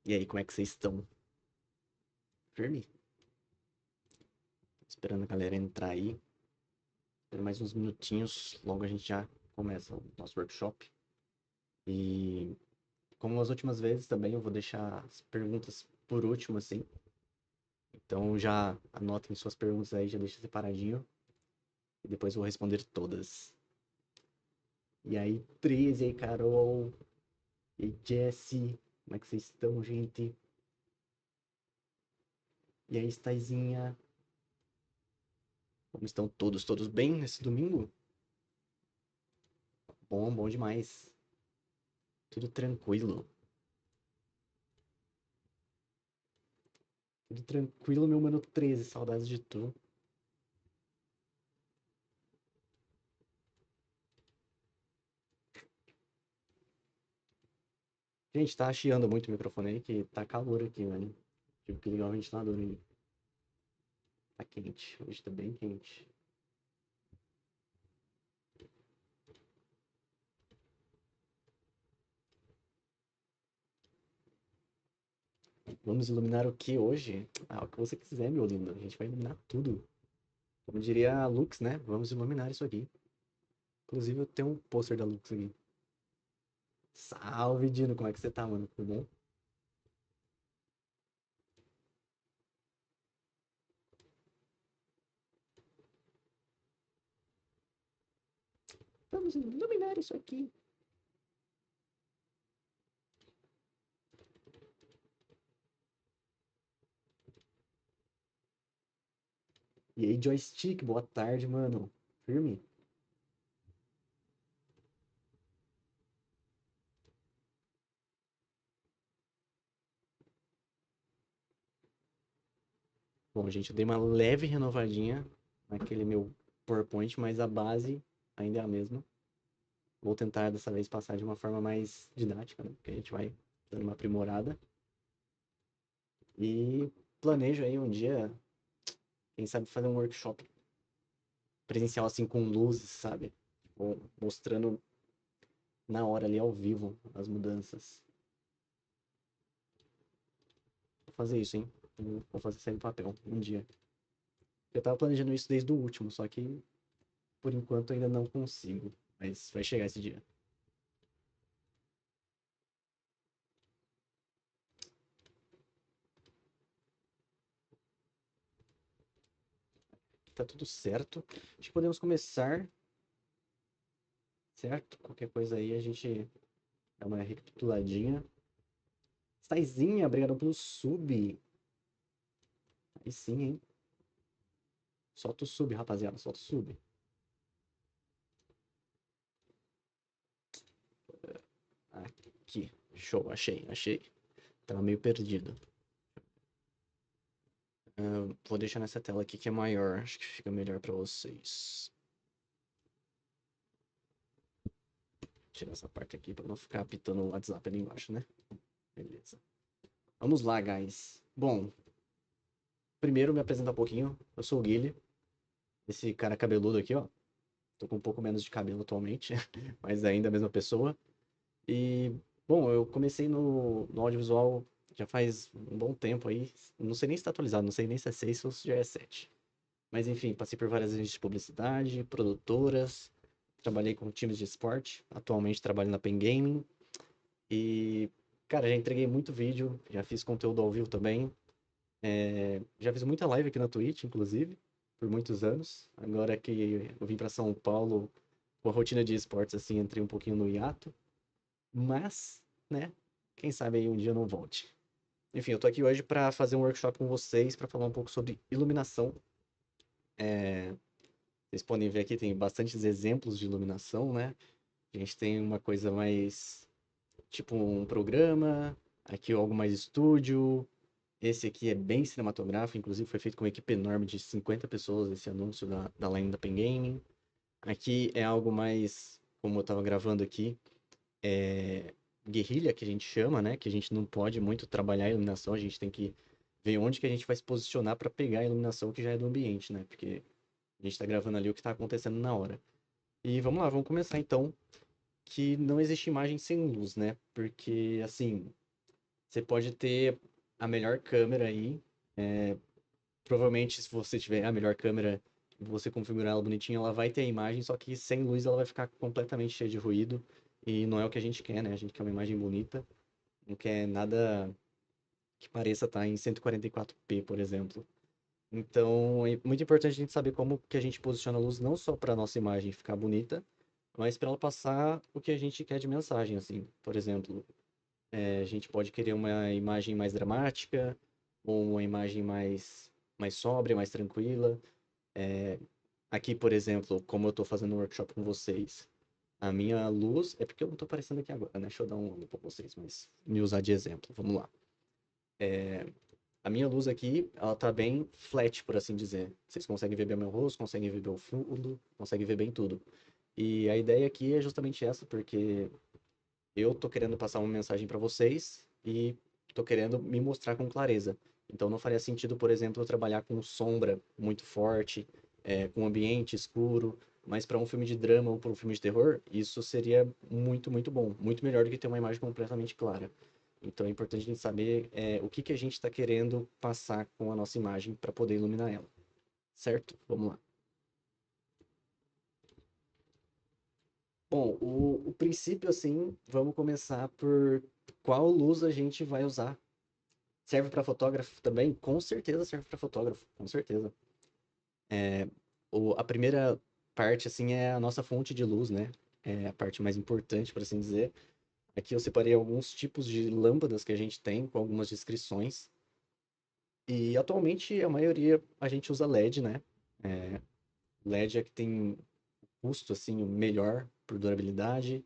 E aí, como é que vocês estão? Firme? Esperando a galera entrar aí. Espera mais uns minutinhos, logo a gente já começa o nosso workshop. E como as últimas vezes também, eu vou deixar as perguntas por último, assim. Então já anotem suas perguntas aí, já deixa separadinho. E depois eu vou responder todas. E aí, 13 aí, Carol. E aí, Jesse. Como é que vocês estão, gente? E aí, Staizinha. Como estão todos bem nesse domingo? Bom, bom demais. Tudo tranquilo. Tudo tranquilo, meu mano 13, saudades de tu. Gente, tá chiando muito o microfone aí, que tá calor aqui, velho. Tive que ligar o ventilador aí. Tá quente, hoje tá bem quente. Vamos iluminar o que hoje? Ah, o que você quiser, meu lindo. A gente vai iluminar tudo. Como diria a Lux, né? Vamos iluminar isso aqui. Inclusive, eu tenho um pôster da Lux aqui. Salve, Dino. Como é que você tá, mano? Tudo bom? Vamos iluminar isso aqui. E aí, Joystick, boa tarde, mano. Firme? Bom, gente, eu dei uma leve renovadinha naquele meu PowerPoint, mas a base ainda é a mesma. Vou tentar dessa vez passar de uma forma mais didática, né? Porque a gente vai dando uma aprimorada. E planejo aí um dia, quem sabe, fazer um workshop presencial assim com luzes, sabe? Tipo, mostrando na hora ali ao vivo as mudanças. Vou fazer isso, hein? Vou fazer sair do papel um dia. Eu tava planejando isso desde o último, só que por enquanto ainda não consigo. Mas vai chegar esse dia. Tá tudo certo. Acho que podemos começar, certo? Qualquer coisa aí a gente dá uma recapituladinha. Saizinha, obrigado pelo sub. Aí sim, hein? Solta o sub, rapaziada, solta o sub. Aqui, show, achei. Tava meio perdido. Vou deixar nessa tela aqui que é maior, acho que fica melhor pra vocês. Tirar essa parte aqui pra não ficar apitando o WhatsApp ali embaixo, né? Beleza. Vamos lá, guys. Bom, primeiro me apresentar um pouquinho. Eu sou o Guilherme, esse cara cabeludo aqui, ó. Tô com um pouco menos de cabelo atualmente, mas ainda a mesma pessoa. E, bom, eu comecei no audiovisual já faz um bom tempo aí. Não sei nem se tá atualizado, não sei nem se é 6 ou se já é 7. Mas enfim, passei por várias agências de publicidade, produtoras, trabalhei com times de esporte. Atualmente trabalho na Pen Gaming. E, cara, já entreguei muito vídeo, já fiz conteúdo ao vivo também. Já fiz muita live aqui na Twitch, inclusive, por muitos anos. Agora que eu vim para São Paulo, com a rotina de esportes, assim, entrei um pouquinho no hiato. Mas, né, quem sabe aí um dia eu não volte. Enfim, eu tô aqui hoje para fazer um workshop com vocês, para falar um pouco sobre iluminação. Vocês podem ver aqui, tem bastantes exemplos de iluminação, né? A gente tem uma coisa mais, tipo um programa, aqui algo mais estúdio. Esse aqui é bem cinematográfico, inclusive foi feito com uma equipe enorme de 50 pessoas, esse anúncio da Line da Pen Gaming. Aqui é algo mais, como eu tava gravando aqui, guerrilha, que a gente chama, né? Que a gente não pode muito trabalhar a iluminação, a gente tem que ver onde que a gente vai se posicionar para pegar a iluminação que já é do ambiente, né? Porque a gente tá gravando ali o que tá acontecendo na hora. E vamos lá, vamos começar então, que não existe imagem sem luz, né? Porque, assim, Você pode ter a melhor câmera aí. Provavelmente, se você tiver a melhor câmera e você configurar ela bonitinha, ela vai ter a imagem, só que sem luz ela vai ficar completamente cheia de ruído. E não é o que a gente quer, né? A gente quer uma imagem bonita, não quer nada que pareça estar em 144p, por exemplo. Então, é muito importante a gente saber como que a gente posiciona a luz não só para a nossa imagem ficar bonita, mas para ela passar o que a gente quer de mensagem, assim. Por exemplo, a gente pode querer uma imagem mais dramática, ou uma imagem mais sóbria, mais tranquila. Aqui, por exemplo, como eu estou fazendo um workshop com vocês, a minha luz, é porque eu não estou aparecendo aqui agora, né? Deixa eu dar um ângulo para vocês, mas me usar de exemplo, vamos lá. A minha luz aqui, ela tá bem flat, por assim dizer. Vocês conseguem ver bem o meu rosto, conseguem ver bem o fundo, conseguem ver bem tudo. E a ideia aqui é justamente essa, porque eu tô querendo passar uma mensagem para vocês e tô querendo me mostrar com clareza. Então não faria sentido, por exemplo, eu trabalhar com sombra muito forte, com ambiente escuro, mas para um filme de drama ou para um filme de terror, isso seria muito, muito bom. Muito melhor do que ter uma imagem completamente clara. Então é importante a gente saber o que que a gente está querendo passar com a nossa imagem para poder iluminar ela. Certo? Vamos lá. Bom, o princípio, assim, vamos começar por qual luz a gente vai usar. Serve para fotógrafo também? Com certeza serve para fotógrafo, com certeza. A primeira parte, assim, é a nossa fonte de luz, né? É a parte mais importante, por assim dizer. Aqui eu separei alguns tipos de lâmpadas que a gente tem, com algumas descrições. E atualmente a maioria a gente usa LED, né? É, LED é que tem custo assim melhor por durabilidade.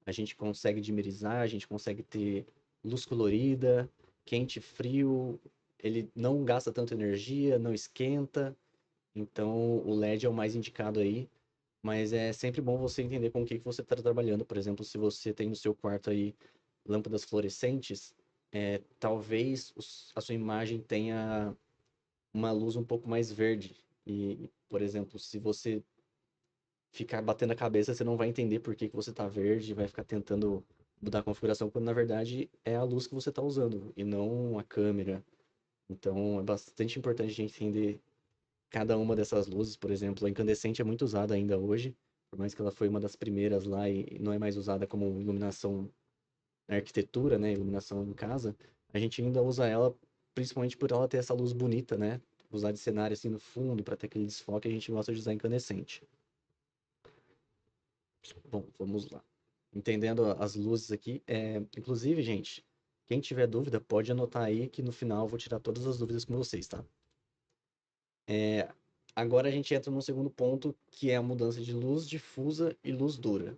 A gente consegue dimerizar, a gente consegue ter luz colorida, quente, frio. Ele não gasta tanta energia, não esquenta. Então o LED é o mais indicado aí. Mas é sempre bom você entender com o que você está trabalhando. Por exemplo, se você tem no seu quarto aí lâmpadas fluorescentes, talvez a sua imagem tenha uma luz um pouco mais verde. E, por exemplo, se você ficar batendo a cabeça, você não vai entender por que que você tá verde, vai ficar tentando mudar a configuração, quando na verdade é a luz que você está usando e não a câmera. Então é bastante importante a gente entender cada uma dessas luzes. Por exemplo, a incandescente é muito usada ainda hoje, por mais que ela foi uma das primeiras lá e não é mais usada como iluminação na arquitetura, né, iluminação em casa, a gente ainda usa ela principalmente por ela ter essa luz bonita, né? Usar de cenário assim no fundo para ter aquele desfoque, a gente gosta de usar incandescente. Bom, vamos lá. Entendendo as luzes aqui, inclusive, gente, quem tiver dúvida pode anotar aí que no final eu vou tirar todas as dúvidas com vocês, tá? É, Agora a gente entra no segundo ponto, que é a mudança de luz difusa e luz dura.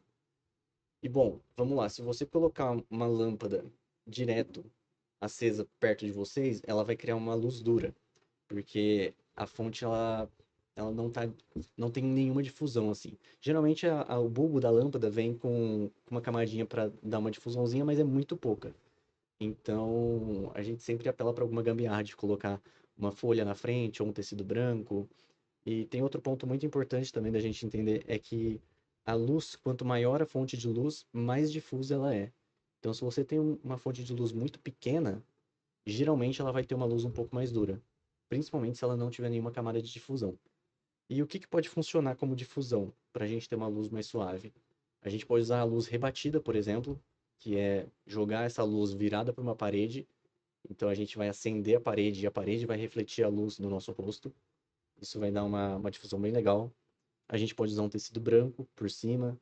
E bom, vamos lá, se você colocar uma lâmpada direto acesa perto de vocês, ela vai criar uma luz dura, porque a fonte ela não tem nenhuma difusão assim. Geralmente o bulbo da lâmpada vem com uma camadinha para dar uma difusãozinha, mas é muito pouca. Então a gente sempre apela para alguma gambiarra de colocar uma folha na frente ou um tecido branco. E tem outro ponto muito importante também da gente entender é que a luz, quanto maior a fonte de luz, mais difusa ela é. Então, se você tem uma fonte de luz muito pequena, geralmente ela vai ter uma luz um pouco mais dura, principalmente se ela não tiver nenhuma camada de difusão. E o que que pode funcionar como difusão para a gente ter uma luz mais suave? A gente pode usar a luz rebatida, por exemplo, que é jogar essa luz virada para uma parede. Então a gente vai acender a parede e a parede vai refletir a luz no nosso rosto. Isso vai dar uma difusão bem legal. A gente pode usar um tecido branco por cima,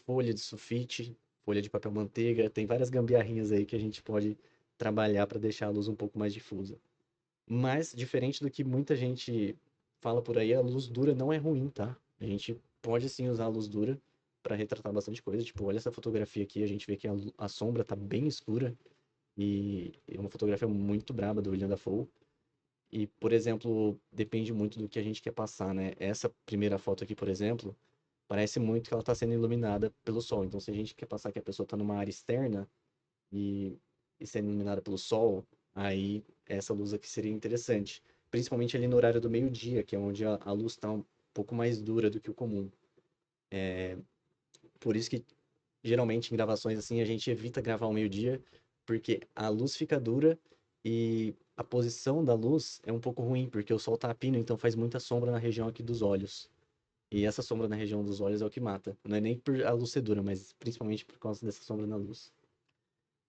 folha de sulfite, folha de papel manteiga. Tem várias gambiarrinhas aí que a gente pode trabalhar para deixar a luz um pouco mais difusa. Mas, diferente do que muita gente fala por aí, a luz dura não é ruim, tá? A gente pode sim usar a luz dura para retratar bastante coisa. Tipo, olha essa fotografia aqui, a gente vê que a sombra tá bem escura e é uma fotografia muito braba do William Dafoe. E, por exemplo, depende muito do que a gente quer passar, né? Essa primeira foto aqui, por exemplo, parece muito que ela está sendo iluminada pelo sol. Então, se a gente quer passar que a pessoa está numa área externa e, e sendo iluminada pelo sol, aí essa luz aqui seria interessante. Principalmente ali no horário do meio-dia, que é onde a luz está um pouco mais dura do que o comum. Por isso que, geralmente, em gravações assim, a gente evita gravar ao meio-dia, porque a luz fica dura e a posição da luz é um pouco ruim, porque o sol tá a pino, então faz muita sombra na região aqui dos olhos. E essa sombra na região dos olhos é o que mata. Não é nem por a luz ser dura, mas principalmente por causa dessa sombra na luz.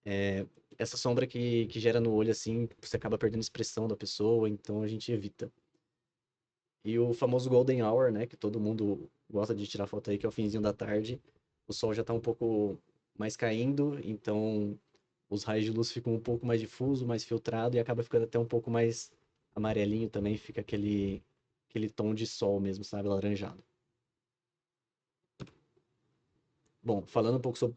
É, essa sombra que gera no olho, assim, você acaba perdendo a expressão da pessoa, então a gente evita. E o famoso Golden Hour, né, que todo mundo gosta de tirar foto aí, que é o finzinho da tarde, o sol já tá um pouco mais caindo, então os raios de luz ficam um pouco mais difuso, mais filtrado e acaba ficando até um pouco mais amarelinho também, fica aquele tom de sol mesmo, sabe, alaranjado. Bom, falando um pouco sobre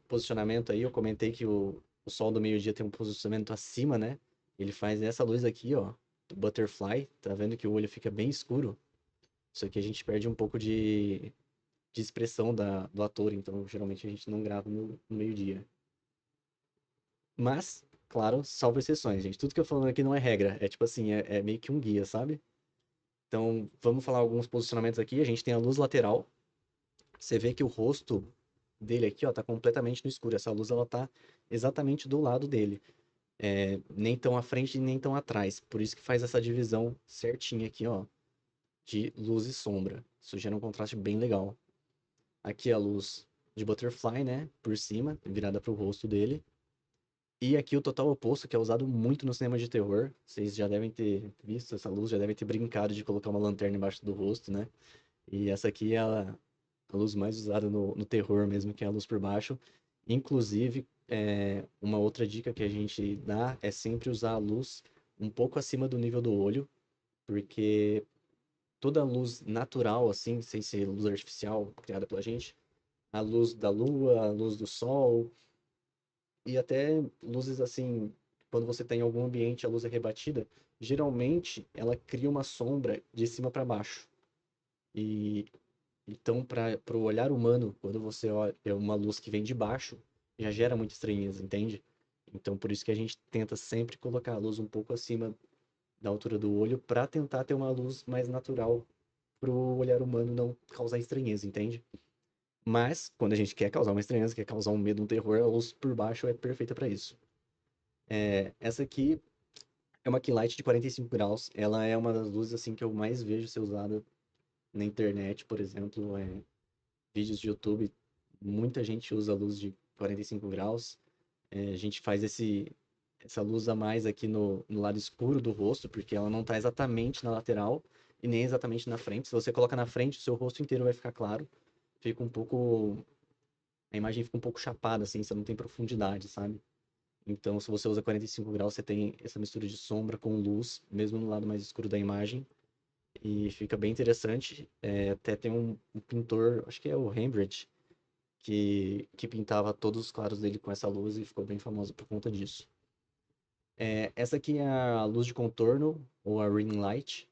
posicionamento aí, eu comentei que o sol do meio-dia tem um posicionamento acima, né? Ele faz essa luz aqui, ó, do butterfly, tá vendo que o olho fica bem escuro? Isso aqui a gente perde um pouco de expressão do ator, então geralmente a gente não grava no meio-dia. Mas, claro, salvo exceções, gente. Tudo que eu tô falando aqui não é regra, é tipo assim, é meio que um guia, sabe? Então, vamos falar alguns posicionamentos aqui. A gente tem a luz lateral. Você vê que o rosto dele aqui, ó, tá completamente no escuro. Essa luz, ela tá exatamente do lado dele. É, nem tão à frente, nem tão atrás. Por isso que faz essa divisão certinha aqui, ó, de luz e sombra. Isso gera um contraste bem legal. Aqui a luz de butterfly, né, por cima, virada pro rosto dele. E aqui o total oposto, que é usado muito no cinema de terror. Vocês já devem ter visto essa luz, já devem ter brincado de colocar uma lanterna embaixo do rosto, né? E essa aqui é a luz mais usada no terror mesmo, que é a luz por baixo. Inclusive, uma outra dica que a gente dá é sempre usar a luz um pouco acima do nível do olho, porque toda luz natural, assim, sem ser luz artificial criada pela gente, a luz da lua, a luz do sol, e até luzes assim, quando você tem algum ambiente, a luz é rebatida, geralmente ela cria uma sombra de cima para baixo. E então, para o olhar humano, quando você olha uma luz que vem de baixo, já gera muita estranheza, entende? Então, por isso que a gente tenta sempre colocar a luz um pouco acima da altura do olho, para tentar ter uma luz mais natural para o olhar humano não causar estranheza, entende? Mas, quando a gente quer causar uma estranheza, quer causar um medo, um terror, a luz por baixo é perfeita para isso. Essa aqui é uma Keylight de 45 graus. Ela é uma das luzes assim que eu mais vejo ser usada na internet, por exemplo, vídeos de YouTube. Muita gente usa a luz de 45 graus. A gente faz essa luz a mais aqui no lado escuro do rosto, porque ela não está exatamente na lateral e nem exatamente na frente. Se você coloca na frente, o seu rosto inteiro vai ficar claro. Fica um pouco. A imagem fica um pouco chapada, assim, você não tem profundidade, sabe? Então, se você usa 45 graus, você tem essa mistura de sombra com luz, mesmo no lado mais escuro da imagem, e fica bem interessante. Até tem um pintor, acho que é o Rembrandt, que pintava todos os quadros dele com essa luz e ficou bem famoso por conta disso. Essa aqui é a luz de contorno, ou a ring light,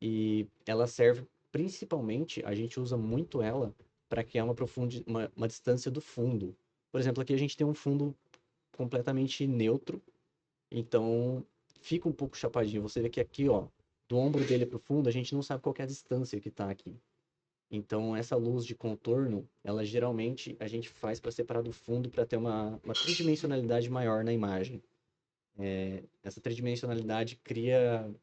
e ela serve principalmente, a gente usa muito ela para criar uma distância do fundo. Por exemplo, aqui a gente tem um fundo completamente neutro. Então, fica um pouco chapadinho. Você vê que aqui, ó, do ombro dele pro fundo, a gente não sabe qual que é a distância que tá aqui. Então, essa luz de contorno, ela geralmente a gente faz para separar do fundo para ter uma tridimensionalidade maior na imagem. Essa tridimensionalidade cria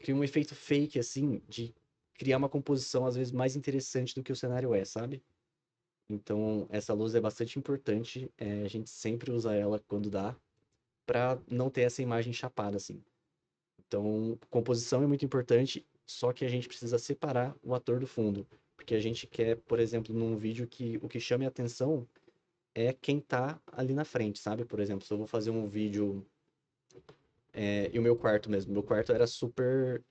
um efeito fake, assim, de criar uma composição, às vezes, mais interessante do que o cenário é, sabe? Então, essa luz é bastante importante. A gente sempre usa ela quando dá, para não ter essa imagem chapada, assim. Então, composição é muito importante, só que a gente precisa separar o ator do fundo. Porque a gente quer, por exemplo, num vídeo que o que chame a atenção é quem tá ali na frente, sabe? Por exemplo, se eu vou fazer um vídeo. E o meu quarto mesmo. Meu quarto era super.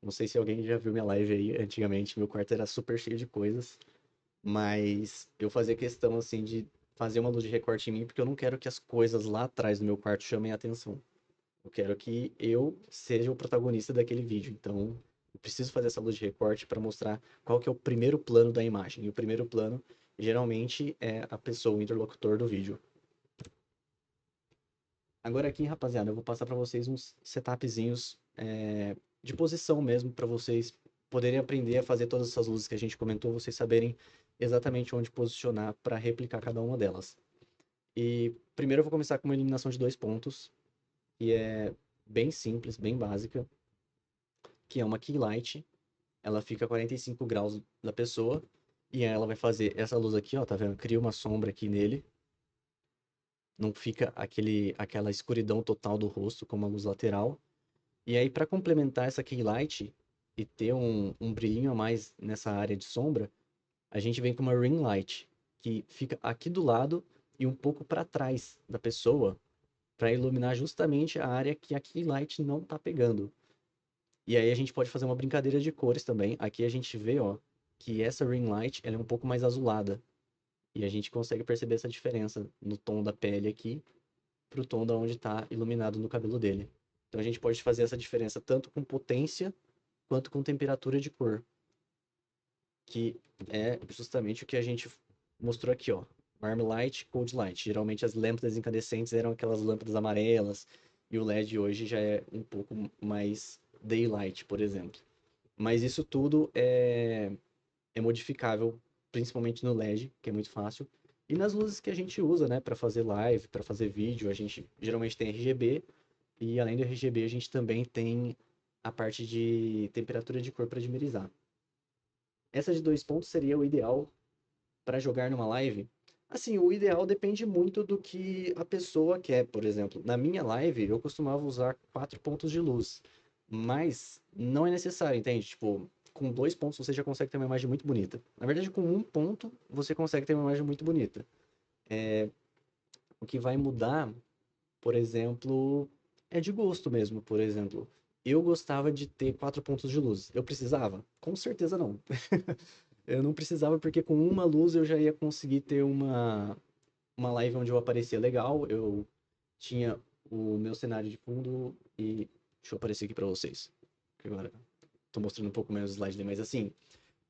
Não sei se alguém já viu minha live aí antigamente. Meu quarto era super cheio de coisas. Mas eu fazia questão, assim, de fazer uma luz de recorte em mim, porque eu não quero que as coisas lá atrás do meu quarto chamem a atenção. Eu quero que eu seja o protagonista daquele vídeo. Então, eu preciso fazer essa luz de recorte para mostrar qual que é o primeiro plano da imagem. E o primeiro plano, geralmente, é a pessoa, o interlocutor do vídeo. Agora aqui, rapaziada, eu vou passar para vocês uns setupzinhos de posição mesmo, para vocês poderem aprender a fazer todas essas luzes que a gente comentou, vocês saberem exatamente onde posicionar para replicar cada uma delas. E primeiro eu vou começar com uma eliminação de 2 pontos, que é bem simples, bem básica, que é uma key light. Ela fica a 45 graus da pessoa, e aí ela vai fazer essa luz aqui, ó, tá vendo? Cria uma sombra aqui nele, não fica aquela escuridão total do rosto como a luz lateral. E aí, para complementar essa key light e ter um brilhinho a mais nessa área de sombra, a gente vem com uma ring light, que fica aqui do lado e um pouco para trás da pessoa, para iluminar justamente a área que a key light não tá pegando. E aí a gente pode fazer uma brincadeira de cores também. Aqui a gente vê, ó, que essa ring light, ela é um pouco mais azulada. E a gente consegue perceber essa diferença no tom da pele aqui pro tom da onde tá iluminado no cabelo dele. Então a gente pode fazer essa diferença tanto com potência quanto com temperatura de cor, que é justamente o que a gente mostrou aqui, ó. Warm light, cold light. Geralmente as lâmpadas incandescentes eram aquelas lâmpadas amarelas, e o LED hoje já é um pouco mais daylight, por exemplo. Mas isso tudo é modificável, principalmente no LED, que é muito fácil. E nas luzes que a gente usa, né, para fazer live, para fazer vídeo, a gente geralmente tem RGB, e além do RGB, a gente também tem a parte de temperatura de cor para dimerizar. Essa de 2 pontos seria o ideal para jogar numa live. Assim, o ideal depende muito do que a pessoa quer. Por exemplo, na minha live eu costumava usar 4 pontos de luz, mas não é necessário, entende? Tipo, com 2 pontos você já consegue ter uma imagem muito bonita. Na verdade, com 1 ponto você consegue ter uma imagem muito bonita. O que vai mudar, por exemplo, é de gosto mesmo. Por exemplo, eu gostava de ter 4 pontos de luz. Eu precisava? Com certeza não. Eu não precisava porque com uma luz eu já ia conseguir ter uma live onde eu aparecia legal. Eu tinha o meu cenário de fundo e deixa eu aparecer aqui pra vocês. Que agora tô mostrando um pouco menos o slide, mas assim,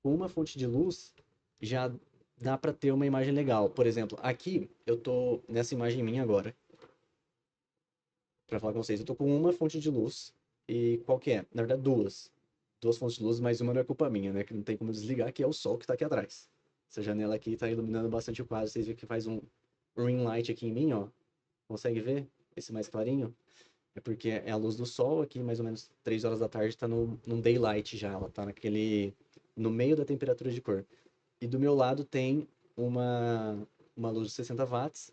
com uma fonte de luz já dá pra ter uma imagem legal. Por exemplo, aqui eu tô nessa imagem minha agora, pra falar com vocês. Eu tô com uma fonte de luz e qual que é? Na verdade, duas. Duas fontes de luz, mas uma não é culpa minha, né? Que não tem como desligar, que é o sol que tá aqui atrás. Essa janela aqui tá iluminando bastante o quadro. Vocês veem que faz um ring light aqui em mim, ó. Consegue ver? Esse mais clarinho? É porque é a luz do sol aqui, mais ou menos 3 horas da tarde, tá num daylight já. Ela tá no meio da temperatura de cor. E do meu lado tem uma luz de 60 watts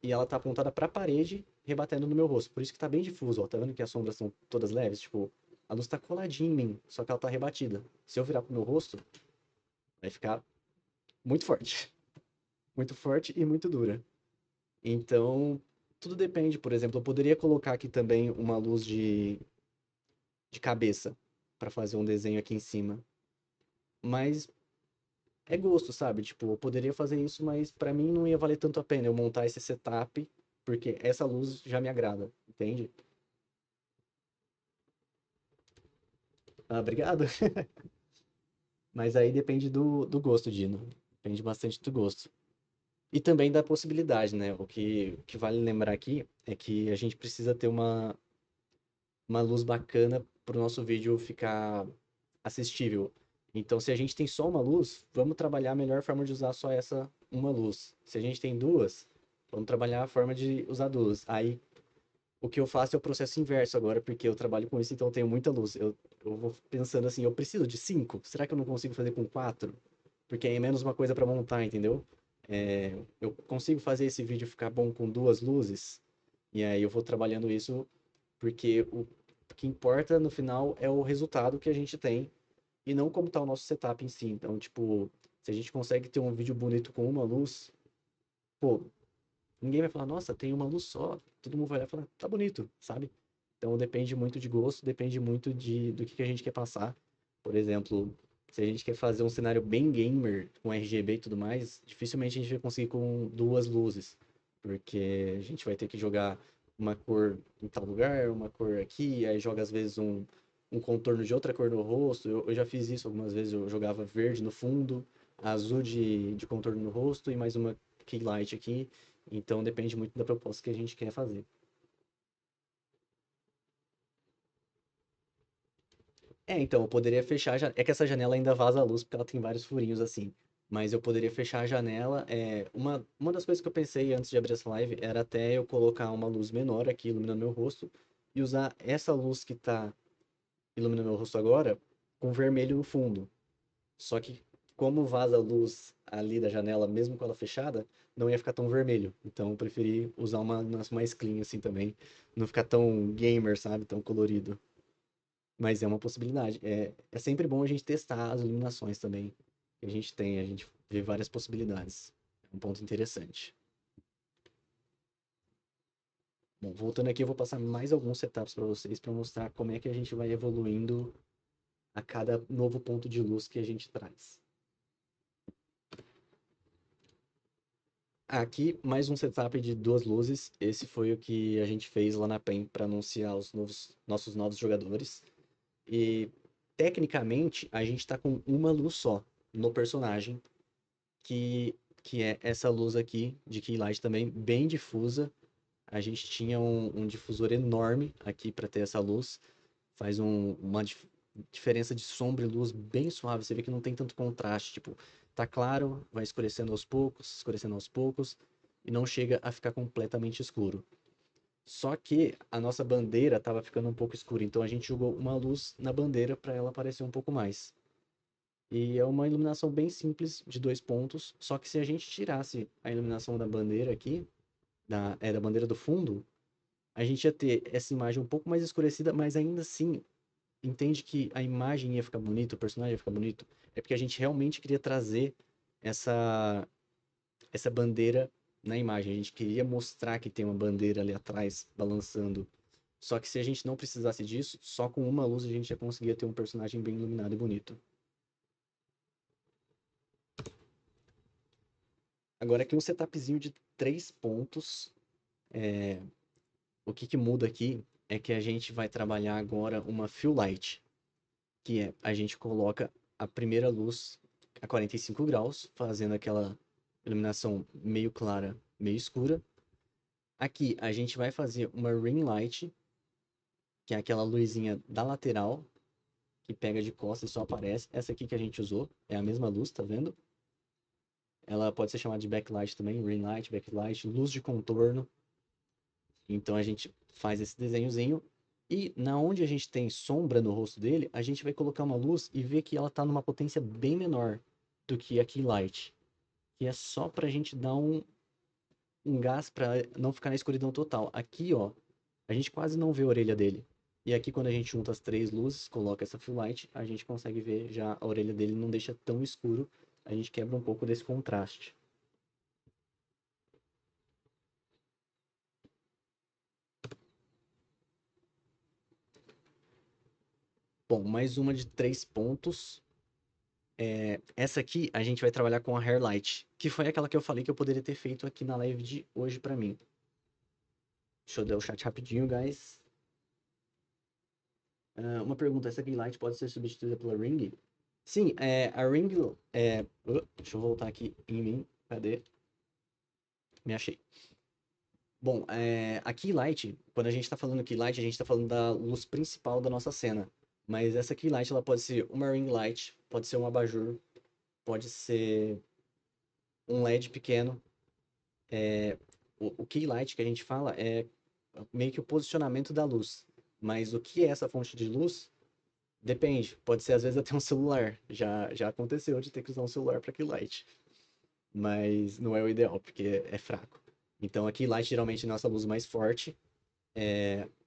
e ela tá apontada pra parede, rebatendo no meu rosto. Por isso que tá bem difuso, ó. Tá vendo que as sombras são todas leves? Tipo, a luz tá coladinha em mim, só que ela tá rebatida. Se eu virar pro meu rosto, vai ficar muito forte. Muito forte e muito dura. Então, tudo depende. Por exemplo, eu poderia colocar aqui também uma luz de cabeça para fazer um desenho aqui em cima. Mas é gosto, sabe? Tipo, eu poderia fazer isso, mas para mim não ia valer tanto a pena eu montar esse setup, porque essa luz já me agrada, entende? Ah, obrigado. Mas aí depende do gosto, Dino. Depende bastante do gosto. E também da possibilidade, né? O que vale lembrar aqui é que a gente precisa ter uma luz bacana para o nosso vídeo ficar assistível. Então, se a gente tem só uma luz, vamos trabalhar a melhor forma de usar só essa uma luz. Se a gente tem duas, vamos trabalhar a forma de usar duas. Aí, o que eu faço é o processo inverso agora, porque eu trabalho com isso, então eu tenho muita luz. Eu vou pensando assim, eu preciso de cinco? Será que eu não consigo fazer com quatro? Porque aí é menos uma coisa para montar, entendeu? Eu consigo fazer esse vídeo ficar bom com duas luzes, e aí eu vou trabalhando isso porque o que importa no final é o resultado que a gente tem e não como tá o nosso setup em si. Então, tipo, se a gente consegue ter um vídeo bonito com uma luz, pô, ninguém vai falar, nossa, tem uma luz só. Todo mundo vai olhar e falar, tá bonito, sabe? Então depende muito de gosto, depende muito do que a gente quer passar. Por exemplo, se a gente quer fazer um cenário bem gamer, com RGB e tudo mais, dificilmente a gente vai conseguir com duas luzes. Porque a gente vai ter que jogar uma cor em tal lugar, uma cor aqui, aí joga às vezes um contorno de outra cor no rosto. Eu já fiz isso algumas vezes, eu jogava verde no fundo, azul de contorno no rosto e mais uma key light aqui. Então depende muito da proposta que a gente quer fazer. Então, eu poderia fechar. É que essa janela ainda vaza a luz porque ela tem vários furinhos assim. Mas eu poderia fechar a janela. Uma das coisas que eu pensei antes de abrir essa live era até eu colocar uma luz menor aqui iluminando meu rosto e usar essa luz que tá iluminando meu rosto agora com vermelho no fundo. Só que como vaza a luz ali da janela, mesmo com ela fechada, não ia ficar tão vermelho. Então eu preferi usar uma mais clean assim também, não ficar tão gamer, sabe, tão colorido. Mas é uma possibilidade. É sempre bom a gente testar as iluminações também que a gente tem, a gente vê várias possibilidades. É um ponto interessante. Bom, voltando aqui, eu vou passar mais alguns setups para vocês para mostrar como é que a gente vai evoluindo a cada novo ponto de luz que a gente traz. Aqui, mais um setup de duas luzes. Esse foi o que a gente fez lá na PEN para anunciar nossos novos jogadores. E, tecnicamente, a gente está com uma luz só no personagem, que é essa luz aqui de Keylight também, bem difusa. A gente tinha um difusor enorme aqui para ter essa luz. Faz uma diferença de sombra e luz bem suave. Você vê que não tem tanto contraste. Tipo, tá claro, vai escurecendo aos poucos, e não chega a ficar completamente escuro. Só que a nossa bandeira estava ficando um pouco escura, então a gente jogou uma luz na bandeira para ela aparecer um pouco mais. E é uma iluminação bem simples, de dois pontos, só que se a gente tirasse a iluminação da bandeira aqui, da bandeira do fundo, a gente ia ter essa imagem um pouco mais escurecida, mas ainda assim, entende que a imagem ia ficar bonita, o personagem ia ficar bonito, é porque a gente realmente queria trazer essa, essa bandeira na imagem. A gente queria mostrar que tem uma bandeira ali atrás, balançando. Só que se a gente não precisasse disso, só com uma luz a gente já conseguia ter um personagem bem iluminado e bonito. Agora aqui um setupzinho de três pontos. O que muda aqui é que a gente vai trabalhar agora uma fill light, que é a gente coloca a primeira luz a 45 graus, fazendo aquela iluminação meio clara, meio escura. Aqui a gente vai fazer uma ring light, que é aquela luzinha da lateral, que pega de costas e só aparece. Essa aqui que a gente usou é a mesma luz, tá vendo? Ela pode ser chamada de backlight também, ring light, backlight, luz de contorno. Então a gente faz esse desenhozinho e na onde a gente tem sombra no rosto dele, a gente vai colocar uma luz e ver que ela está numa potência bem menor do que a key light, que é só para a gente dar um gás para não ficar na escuridão total. Aqui, ó, a gente quase não vê a orelha dele. E aqui quando a gente junta as três luzes, coloca essa fill light, a gente consegue ver já a orelha dele, não deixa tão escuro, a gente quebra um pouco desse contraste. Bom, mais uma de três pontos. Essa aqui a gente vai trabalhar com a Hairlight, que foi aquela que eu falei que eu poderia ter feito aqui na live de hoje pra mim. Deixa eu dar o chat rapidinho, guys. Uma pergunta, essa Key Light pode ser substituída pela Ring? Sim, a Ring... deixa eu voltar aqui em mim. Cadê? Me achei. Bom, a Key Light, quando a gente tá falando Key Light, a gente tá falando da luz principal da nossa cena. Mas essa Key Light, ela pode ser uma Ring Light, pode ser um abajur, pode ser um LED pequeno. O key light que a gente fala é meio que o posicionamento da luz. Mas o que é essa fonte de luz? Depende. Pode ser às vezes até um celular. Já aconteceu de ter que usar um celular para key light. Mas não é o ideal, porque é fraco. Então a key light geralmente é a nossa luz mais forte.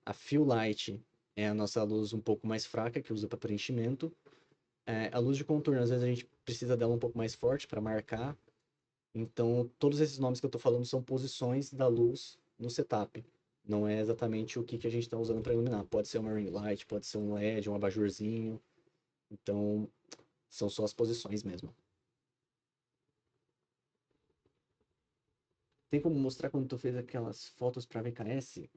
A fill light é a nossa luz um pouco mais fraca, que usa para preenchimento. A luz de contorno, às vezes a gente precisa dela um pouco mais forte para marcar. Então, todos esses nomes que eu estou falando são posições da luz no setup. Não é exatamente o que a gente está usando para iluminar. Pode ser uma ring light, pode ser um LED, um abajurzinho. Então, são só as posições mesmo. Tem como mostrar quando tu fez aquelas fotos para VKS?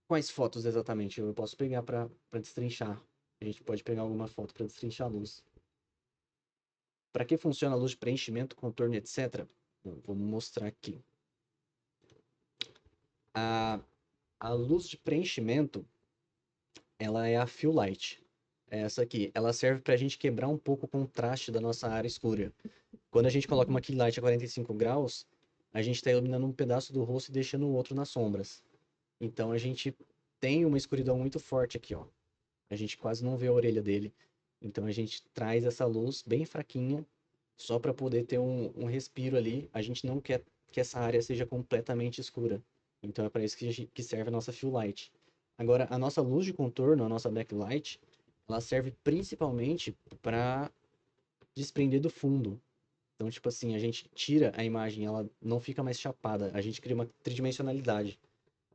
Quais fotos exatamente? Eu posso pegar para destrinchar. A gente pode pegar alguma foto para destrinchar a luz. Para que funciona a luz de preenchimento, contorno, etc? Bom, vou mostrar aqui. A luz de preenchimento, ela é a fill light. é essa aqui. Ela serve pra gente quebrar um pouco o contraste da nossa área escura. Quando a gente coloca uma key light a 45 graus, a gente está iluminando um pedaço do rosto e deixando o outro nas sombras. Então a gente tem uma escuridão muito forte aqui, ó. A gente quase não vê a orelha dele. Então a gente traz essa luz bem fraquinha, só para poder ter um respiro ali. A gente não quer que essa área seja completamente escura. Então é para isso que serve a nossa fill light. Agora, a nossa luz de contorno, a nossa backlight, ela serve principalmente para desprender do fundo. Então, tipo assim, a gente tira a imagem, ela não fica mais chapada. A gente cria uma tridimensionalidade.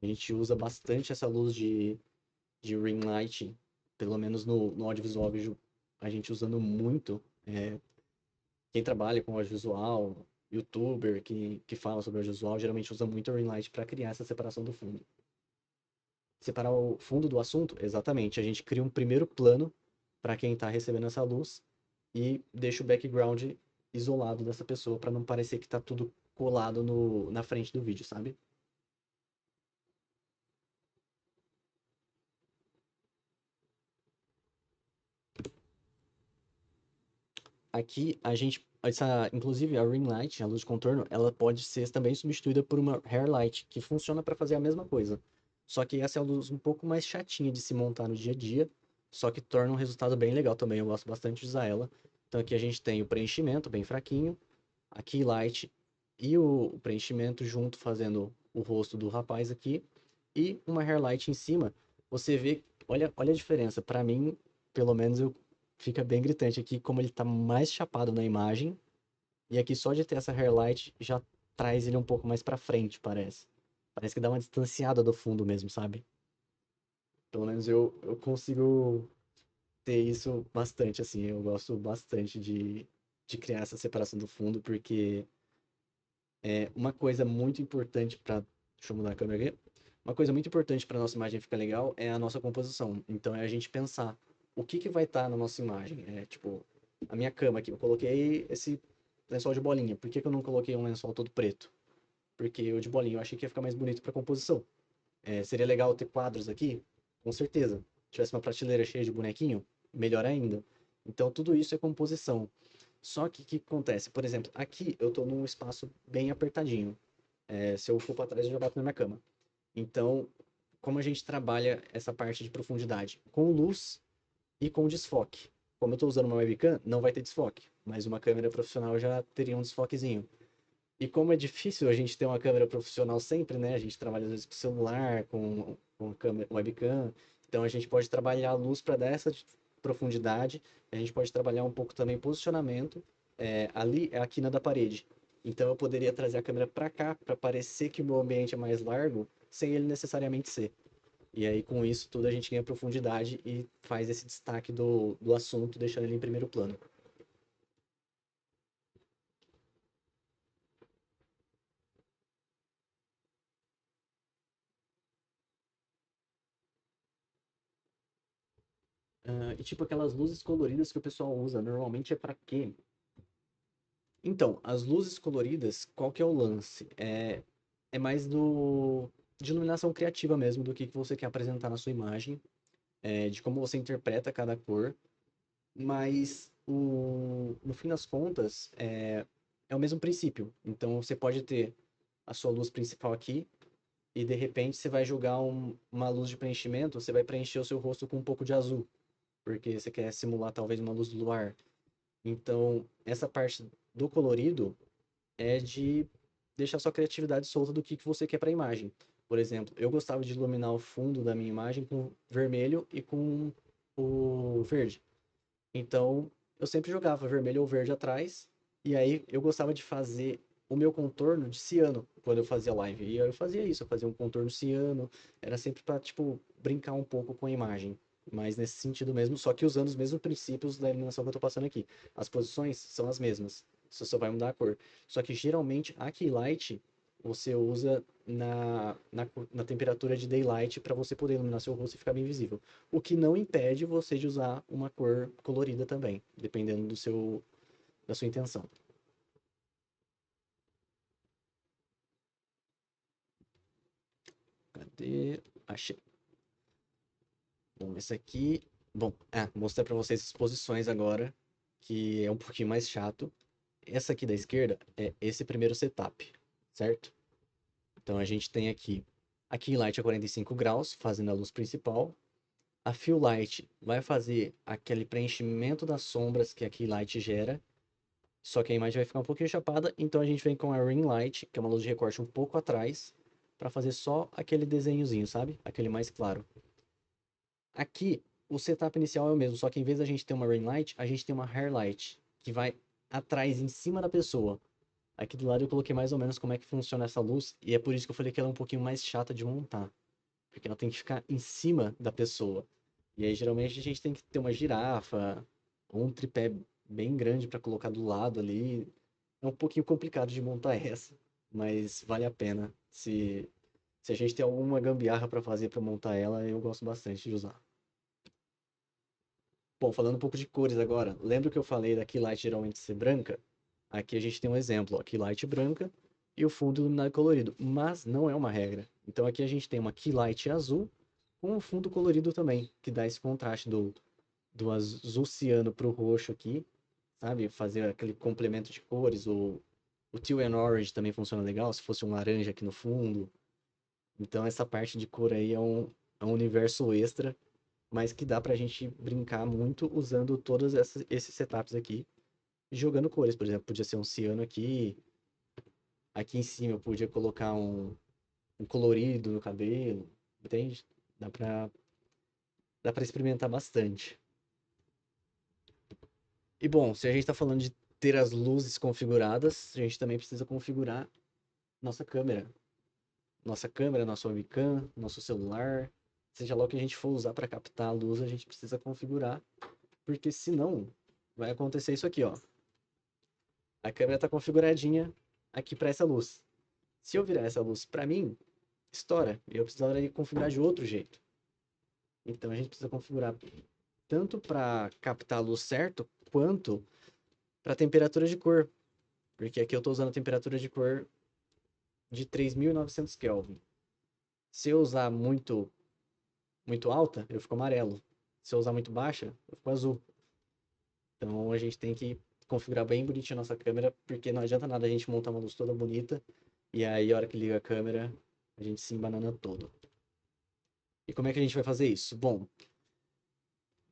A gente usa bastante essa luz de ring light, pelo menos no audiovisual, eu vejo a gente usando muito. Quem trabalha com audiovisual, youtuber que fala sobre audiovisual, geralmente usa muito o ring light para criar essa separação do fundo. Separar o fundo do assunto? Exatamente. A gente cria um primeiro plano para quem está recebendo essa luz e deixa o background isolado dessa pessoa para não parecer que está tudo colado na frente do vídeo, sabe? Aqui a gente, inclusive a ring light, a luz de contorno, ela pode ser também substituída por uma hair light, que funciona para fazer a mesma coisa. Só que essa é a luz um pouco mais chatinha de se montar no dia a dia, só que torna um resultado bem legal também. Eu gosto bastante de usar ela. Então aqui a gente tem o preenchimento bem fraquinho, a key light e o preenchimento junto fazendo o rosto do rapaz aqui e uma hair light em cima. Você vê, olha a diferença. Para mim, pelo menos fica bem gritante aqui como ele tá mais chapado na imagem e aqui só de ter essa hair light já traz ele um pouco mais para frente, parece. Parece que dá uma distanciada do fundo mesmo, sabe? Pelo menos eu consigo ter isso bastante, assim. Eu gosto bastante de criar essa separação do fundo, porque uma coisa muito importante para. Deixa eu mudar a câmera aqui. Uma coisa muito importante para nossa imagem ficar legal é a nossa composição. Então é a gente pensar o que vai estar na nossa imagem. É tipo, a minha cama aqui, eu coloquei esse lençol de bolinha. Por que eu não coloquei um lençol todo preto? Porque o de bolinha eu achei que ia ficar mais bonito para composição. Seria legal ter quadros aqui? Com certeza. Se tivesse uma prateleira cheia de bonequinho, melhor ainda. Então tudo isso é composição. Só que o que acontece? Por exemplo, aqui eu estou num espaço bem apertadinho. Se eu for para trás, eu já bato na minha cama. Então, como a gente trabalha essa parte de profundidade? Com luz e com desfoque. Como eu estou usando uma webcam, não vai ter desfoque, mas uma câmera profissional já teria um desfoquezinho. E como é difícil a gente ter uma câmera profissional sempre, né? A gente trabalha às vezes com celular, com câmera, webcam, então a gente pode trabalhar a luz para dar essa profundidade, a gente pode trabalhar um pouco também posicionamento. Ali é a quina da parede. Então eu poderia trazer a câmera para cá para parecer que o meu ambiente é mais largo, sem ele necessariamente ser. E aí com isso tudo a gente ganha profundidade e faz esse destaque do assunto, deixando ele em primeiro plano. E tipo aquelas luzes coloridas que o pessoal usa, normalmente é para quê? Então, as luzes coloridas, qual que é o lance? É mais de iluminação criativa mesmo, do que você quer apresentar na sua imagem, de como você interpreta cada cor, mas no fim das contas é o mesmo princípio. Então, você pode ter a sua luz principal aqui, e de repente você vai jogar uma luz de preenchimento, você vai preencher o seu rosto com um pouco de azul, porque você quer simular talvez uma luz do luar. Então, essa parte do colorido é de deixar sua criatividade solta do que você quer para a imagem. Por exemplo, eu gostava de iluminar o fundo da minha imagem com vermelho e com o verde. Então, eu sempre jogava vermelho ou verde atrás, e aí eu gostava de fazer o meu contorno de ciano quando eu fazia live. E aí eu fazia isso, eu fazia um contorno ciano, era sempre para tipo brincar um pouco com a imagem, mas nesse sentido mesmo, só que usando os mesmos princípios da iluminação que eu tô passando aqui. As posições são as mesmas, você só vai mudar a cor. Só que geralmente a keylight você usa na temperatura de daylight para você poder iluminar seu rosto e ficar bem visível. O que não impede você de usar uma cor colorida também, dependendo da sua intenção. Cadê? Achei. Bom, esse aqui. Bom, mostrei pra vocês as posições agora, que é um pouquinho mais chato. Essa aqui da esquerda é esse primeiro setup, certo? Então a gente tem aqui a key light a 45 graus, fazendo a luz principal. A fill light vai fazer aquele preenchimento das sombras que a key light gera, só que a imagem vai ficar um pouquinho chapada, então a gente vem com a ring light, que é uma luz de recorte um pouco atrás, para fazer só aquele desenhozinho, sabe? Aquele mais claro. Aqui, o setup inicial é o mesmo, só que em vez da gente ter uma ring light, a gente tem uma hair light, que vai atrás, em cima da pessoa. Aqui do lado eu coloquei mais ou menos como é que funciona essa luz, e é por isso que eu falei que ela é um pouquinho mais chata de montar. Porque ela tem que ficar em cima da pessoa. E aí, geralmente, a gente tem que ter uma girafa, ou um tripé bem grande para colocar do lado ali. É um pouquinho complicado de montar essa, mas vale a pena. Se a gente tem alguma gambiarra para fazer para montar ela, eu gosto bastante de usar. Bom, falando um pouco de cores agora, lembra que eu falei da key light geralmente ser branca? Aqui a gente tem um exemplo, ó, key light branca e o fundo iluminado colorido, mas não é uma regra. Então aqui a gente tem uma key light azul com um fundo colorido também, que dá esse contraste do azul ciano pro roxo aqui, sabe? Fazer aquele complemento de cores. O teal and orange também funciona legal, se fosse um laranja aqui no fundo. Então essa parte de cor aí é um universo extra, mas que dá pra gente brincar muito usando todos esses setups aqui, jogando cores. Por exemplo, podia ser um ciano aqui, aqui em cima eu podia colocar um colorido no cabelo, entende? Dá pra, dá pra experimentar bastante. E bom, se a gente está falando de ter as luzes configuradas, a gente também precisa configurar nossa câmera. Nossa câmera, nosso webcam, nosso celular, seja lá o que a gente for usar para captar a luz, a gente precisa configurar, porque senão vai acontecer isso aqui, ó. A câmera está configuradinha aqui para essa luz. Se eu virar essa luz para mim, estoura. E eu precisaria configurar de outro jeito. Então a gente precisa configurar tanto para captar a luz certo, quanto para temperatura de cor. Porque aqui eu estou usando a temperatura de cor de 3.900 Kelvin. Se eu usar muito alta, eu fico amarelo. Se eu usar muito baixa, eu fico azul. Então a gente tem que configurar bem bonitinho a nossa câmera, porque não adianta nada a gente montar uma luz toda bonita e aí a hora que liga a câmera, a gente se embanana todo. E como é que a gente vai fazer isso? Bom,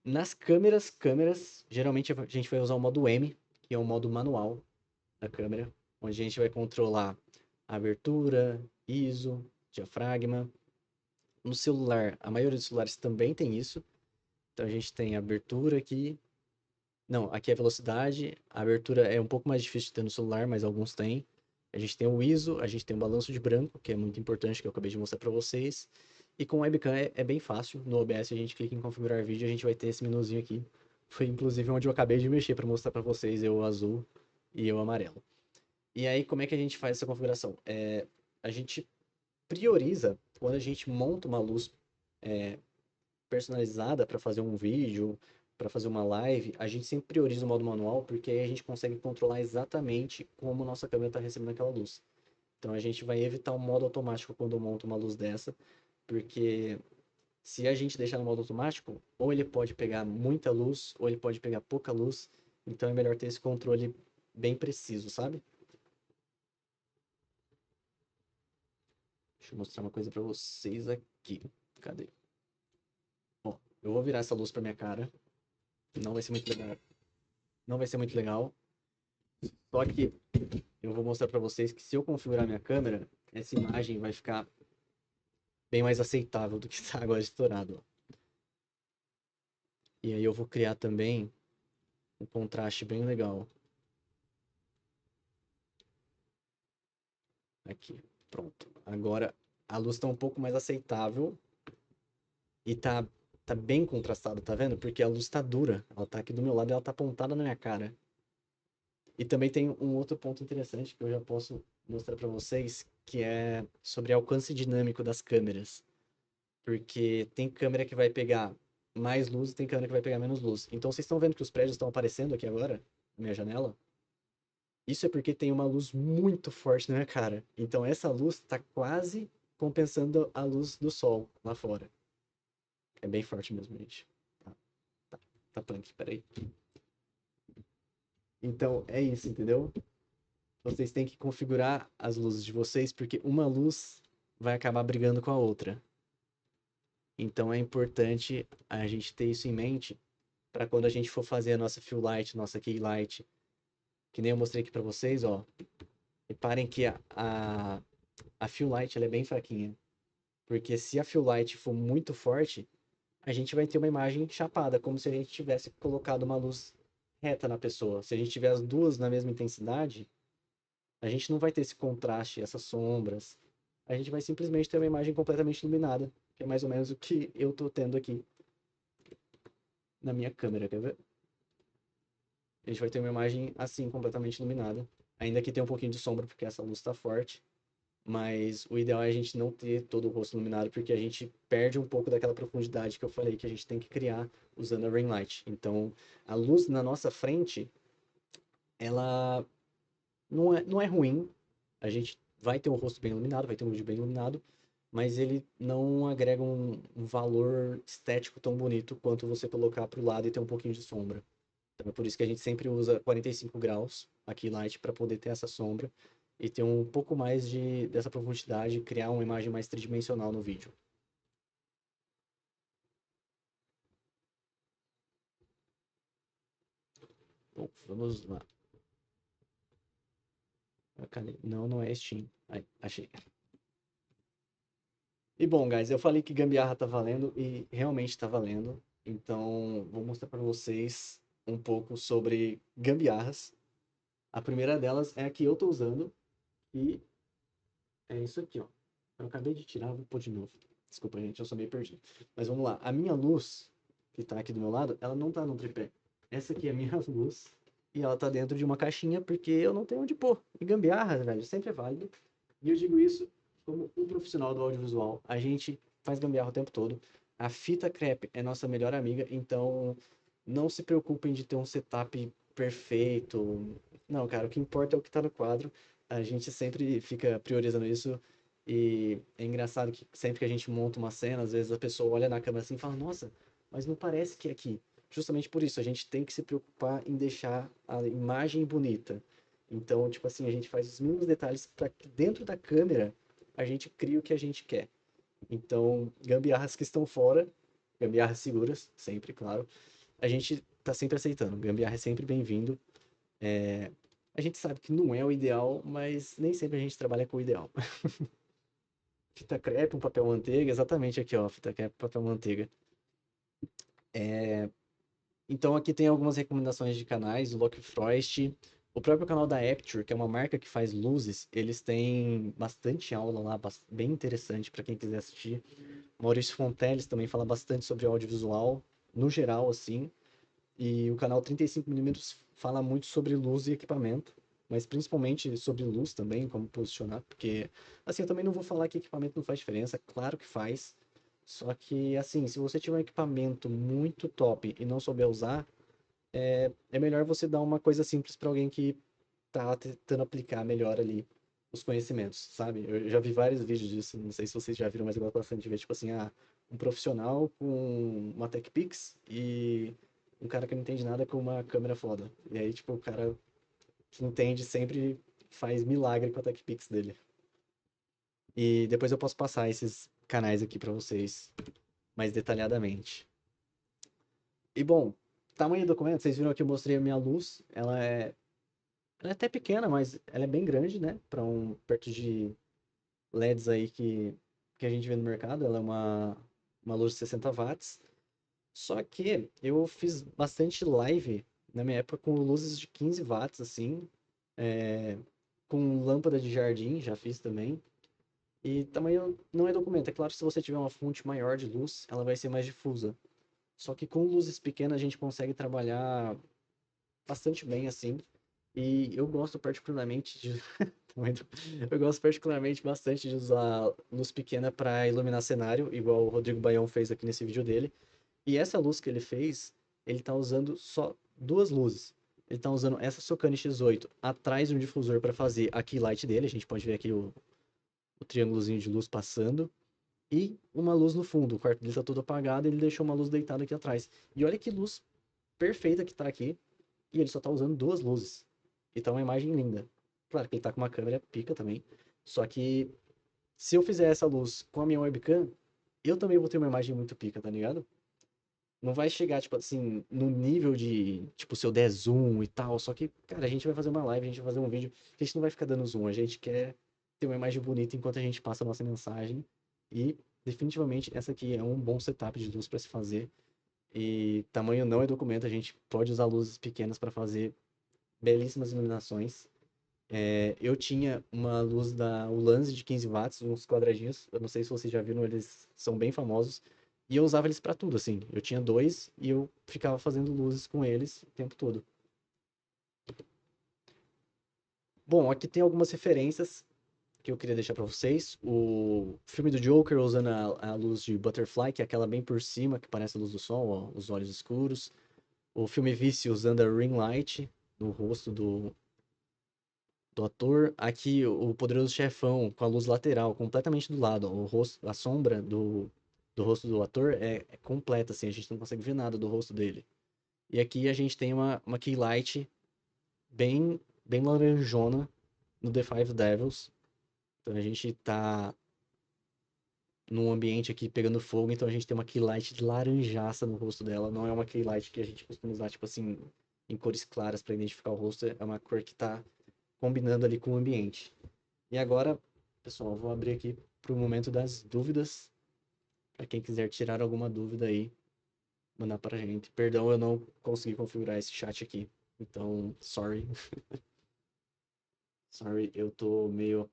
nas câmeras, geralmente a gente vai usar o modo M, que é o modo manual da câmera, onde a gente vai controlar a abertura, ISO, diafragma. No celular, a maioria dos celulares também tem isso. Então a gente tem a abertura aqui. Não, aqui é a velocidade. A abertura é um pouco mais difícil de ter no celular, mas alguns têm. A gente tem o ISO, a gente tem o balanço de branco, que é muito importante, que eu acabei de mostrar para vocês. E com o webcam é bem fácil. No OBS a gente clica em configurar vídeo, a gente vai ter esse menuzinho aqui. Foi inclusive onde eu acabei de mexer para mostrar para vocês, eu azul e eu amarelo. E aí, como é que a gente faz essa configuração? A gente prioriza quando a gente monta uma luz personalizada para fazer um vídeo, para fazer uma live, a gente sempre prioriza o modo manual, porque aí a gente consegue controlar exatamente como nossa câmera está recebendo aquela luz. Então a gente vai evitar o modo automático quando monta uma luz dessa, porque se a gente deixar no modo automático, ou ele pode pegar muita luz, ou ele pode pegar pouca luz, então é melhor ter esse controle bem preciso, sabe? Deixa eu mostrar uma coisa para vocês aqui. Cadê? Ó, eu vou virar essa luz para minha cara. Não vai ser muito legal. Não vai ser muito legal. Só que eu vou mostrar para vocês que se eu configurar minha câmera, essa imagem vai ficar bem mais aceitável do que está agora estourado. Ó. E aí eu vou criar também um contraste bem legal. Aqui, pronto. Agora a luz está um pouco mais aceitável e tá bem contrastado, tá vendo? Porque a luz está dura. Ela tá aqui do meu lado e ela tá apontada na minha cara. E também tem um outro ponto interessante que eu já posso mostrar para vocês, que é sobre alcance dinâmico das câmeras. Porque tem câmera que vai pegar mais luz e tem câmera que vai pegar menos luz. Então vocês estão vendo que os prédios estão aparecendo aqui agora, na minha janela? Isso é porque tem uma luz muito forte na minha cara. Então essa luz está quase compensando a luz do sol lá fora. É bem forte mesmo, gente. Tá? Tá punk, peraí. Então, é isso, entendeu? Vocês têm que configurar as luzes de vocês, porque uma luz vai acabar brigando com a outra. Então, é importante a gente ter isso em mente para quando a gente for fazer a nossa fill light, nossa key light, que nem eu mostrei aqui para vocês, ó. Reparem que a fill light ela é bem fraquinha. Porque se a fill light for muito forte, a gente vai ter uma imagem chapada, como se a gente tivesse colocado uma luz reta na pessoa. Se a gente tiver as duas na mesma intensidade, a gente não vai ter esse contraste, essas sombras. A gente vai simplesmente ter uma imagem completamente iluminada, que é mais ou menos o que eu tô tendo aqui na minha câmera, quer ver? A gente vai ter uma imagem assim, completamente iluminada. Ainda que tenha um pouquinho de sombra, porque essa luz está forte. Mas o ideal é a gente não ter todo o rosto iluminado, porque a gente perde um pouco daquela profundidade que eu falei que a gente tem que criar usando a ring light. Então, a luz na nossa frente, ela não é ruim. A gente vai ter um rosto bem iluminado, vai ter um vídeo bem iluminado, mas ele não agrega um valor estético tão bonito quanto você colocar para o lado e ter um pouquinho de sombra. Então é por isso que a gente sempre usa 45 graus aqui light para poder ter essa sombra e ter um pouco mais dessa profundidade, criar uma imagem mais tridimensional no vídeo. Bom, vamos lá. Não, não é Steam. Aí, achei. E bom, guys, eu falei que gambiarra tá valendo e realmente tá valendo. Então, vou mostrar para vocês um pouco sobre gambiarras. A primeira delas é a que eu tô usando e é isso aqui, ó. Eu acabei de tirar, vou pôr de novo. Desculpa, gente, eu sou meio perdido. Mas vamos lá. A minha luz, que tá aqui do meu lado, ela não tá no tripé. Essa aqui é a minha luz e ela tá dentro de uma caixinha porque eu não tenho onde pôr. E gambiarra, velho, sempre é válido. E eu digo isso como um profissional do audiovisual. A gente faz gambiarra o tempo todo. A fita crepe é nossa melhor amiga, então não se preocupem de ter um setup perfeito. Não, cara, o que importa é o que tá no quadro. A gente sempre fica priorizando isso. E é engraçado que sempre que a gente monta uma cena, às vezes a pessoa olha na câmera assim e fala: Nossa, mas não parece que é aqui. Justamente por isso, a gente tem que se preocupar em deixar a imagem bonita. Então, tipo assim, a gente faz os mínimos detalhes para que dentro da câmera a gente crie o que a gente quer. Então, gambiarras que estão fora, gambiarras seguras, sempre, claro, a gente tá sempre aceitando. Gambiarra é sempre bem-vindo. A gente sabe que não é o ideal, mas nem sempre a gente trabalha com o ideal. Fita crepe, um papel manteiga, exatamente aqui, ó, fita crepe, papel manteiga. Então aqui tem algumas recomendações de canais, o Loki Frost, o próprio canal da Aperture, que é uma marca que faz luzes, eles têm bastante aula lá, bem interessante para quem quiser assistir. Maurício Fonteles também fala bastante sobre audiovisual, no geral, assim. E o canal 35mm fala muito sobre luz e equipamento, mas principalmente sobre luz também, como posicionar, porque, assim, eu também não vou falar que equipamento não faz diferença, claro que faz, só que, assim, se você tiver um equipamento muito top e não souber usar, é melhor você dar uma coisa simples para alguém que tá tentando aplicar melhor ali os conhecimentos, sabe? Eu já vi vários vídeos disso, não sei se vocês já viram, mas eu gosto bastante de ver, tipo assim, um profissional com uma TechPix e um cara que não entende nada com uma câmera foda. E aí, tipo, o cara que entende sempre faz milagre com a TechPix dele. E depois eu posso passar esses canais aqui para vocês mais detalhadamente. E bom, tamanho do documento, vocês viram que eu mostrei a minha luz, ela é até pequena, mas ela é bem grande, né? Para perto de LEDs aí que a gente vê no mercado. Ela é uma luz de 60 watts. Só que eu fiz bastante live na minha época com luzes de 15 watts, assim. Com lâmpada de jardim, já fiz também. E tamanho não é documento. É claro que se você tiver uma fonte maior de luz, ela vai ser mais difusa. Só que com luzes pequenas a gente consegue trabalhar bastante bem, assim. E eu gosto particularmente de. Eu gosto particularmente bastante de usar luz pequena para iluminar cenário, igual o Rodrigo Baião fez aqui nesse vídeo dele. E essa luz que ele fez, ele tá usando só duas luzes. Ele tá usando essa Sokani X8 atrás de um difusor para fazer a key light dele. A gente pode ver aqui o triângulozinho de luz passando. E uma luz no fundo. O quarto dele tá todo apagado e ele deixou uma luz deitada aqui atrás. E olha que luz perfeita que tá aqui e ele só tá usando duas luzes. E tá uma imagem linda. Claro que ele tá com uma câmera pica também. Só que se eu fizer essa luz com a minha webcam, eu também vou ter uma imagem muito pica, tá ligado? Não vai chegar, tipo assim, no nível de, tipo, se eu der zoom e tal. Só que, cara, a gente vai fazer uma live, a gente vai fazer um vídeo, a gente não vai ficar dando zoom, a gente quer ter uma imagem bonita enquanto a gente passa a nossa mensagem. E, definitivamente, essa aqui é um bom setup de luz para se fazer. E tamanho não é documento, a gente pode usar luzes pequenas para fazer belíssimas iluminações. Eu tinha uma luz da Ulanzi de 15 watts, uns quadradinhos. Eu não sei se vocês já viram, eles são bem famosos. E eu usava eles pra tudo, assim. Eu tinha dois e eu ficava fazendo luzes com eles o tempo todo. Bom, aqui tem algumas referências que eu queria deixar pra vocês. O filme do Joker usando a luz de Butterfly, que é aquela bem por cima, que parece a luz do sol, ó, os olhos escuros. O filme Vice usando a ring light no rosto do ator. Aqui, o Poderoso Chefão, com a luz lateral, completamente do lado. O rosto, a sombra do rosto do ator é completa, assim, a gente não consegue ver nada do rosto dele. E aqui a gente tem uma key light bem laranjona no The Five Devils. Então a gente tá num ambiente aqui pegando fogo, então a gente tem uma key light de laranjaça no rosto dela. Não é uma key light que a gente costuma usar, tipo assim, em cores claras para identificar o rosto. É uma cor que tá combinando ali com o ambiente. E agora, pessoal, eu vou abrir aqui para o momento das dúvidas. Para quem quiser tirar alguma dúvida aí, mandar para a gente. Perdão, eu não consegui configurar esse chat aqui. Então, sorry. Sorry, eu tô meio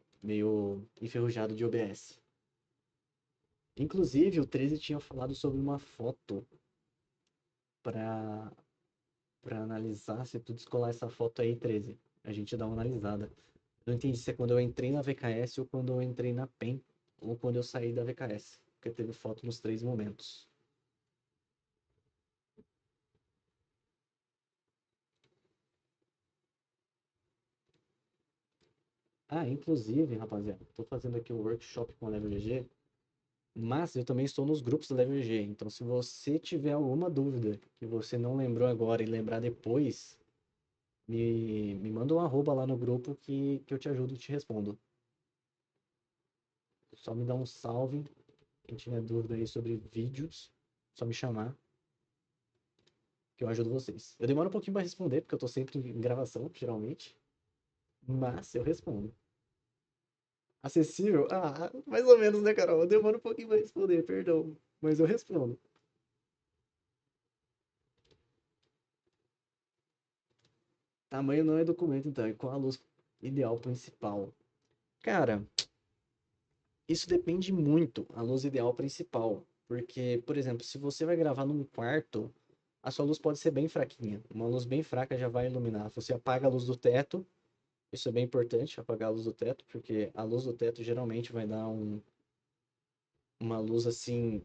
enferrujado de OBS. Inclusive, o 13 tinha falado sobre uma foto para analisar. Se tu descolar essa foto aí, 13, a gente dá uma analisada. Não entendi se é quando eu entrei na VKS ou quando eu entrei na PEN ou quando eu saí da VKS, porque teve foto nos três momentos. Ah, inclusive, rapaziada, tô fazendo aqui o workshop com a Level GG, mas eu também estou nos grupos da Level GG. Então, se você tiver alguma dúvida que você não lembrou agora e lembrar depois, me manda um arroba lá no grupo que eu te ajudo e te respondo. Só me dá um salve. Quem tiver dúvida aí sobre vídeos, só me chamar que eu ajudo vocês. Eu demoro um pouquinho para responder, porque eu tô sempre em gravação, geralmente, mas eu respondo. Acessível? Ah, mais ou menos, né, Carol? Eu demoro um pouquinho para responder, perdão, mas eu respondo. Tamanho não é documento, então. E qual a luz ideal principal? Cara, isso depende muito, a luz ideal principal. Porque, por exemplo, se você vai gravar num quarto, a sua luz pode ser bem fraquinha. Uma luz bem fraca já vai iluminar. Você apaga a luz do teto, isso é bem importante, apagar a luz do teto, porque a luz do teto geralmente vai dar uma luz assim.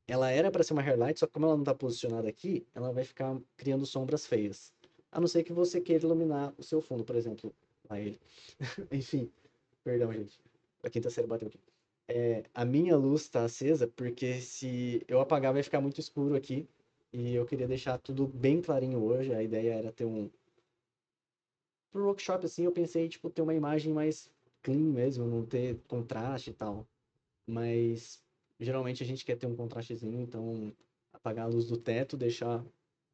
Ela era para ser uma hairlight, só que como ela não está posicionada aqui, ela vai ficar criando sombras feias. A não ser que você queira iluminar o seu fundo, por exemplo. Lá ele. Enfim, perdão, gente. A quinta série bateu aqui. A minha luz está acesa porque se eu apagar vai ficar muito escuro aqui. E eu queria deixar tudo bem clarinho hoje. A ideia era ter um. Pro workshop, assim, eu pensei, tipo, ter uma imagem mais clean mesmo, não ter contraste e tal. Mas geralmente a gente quer ter um contrastezinho, então apagar a luz do teto, deixar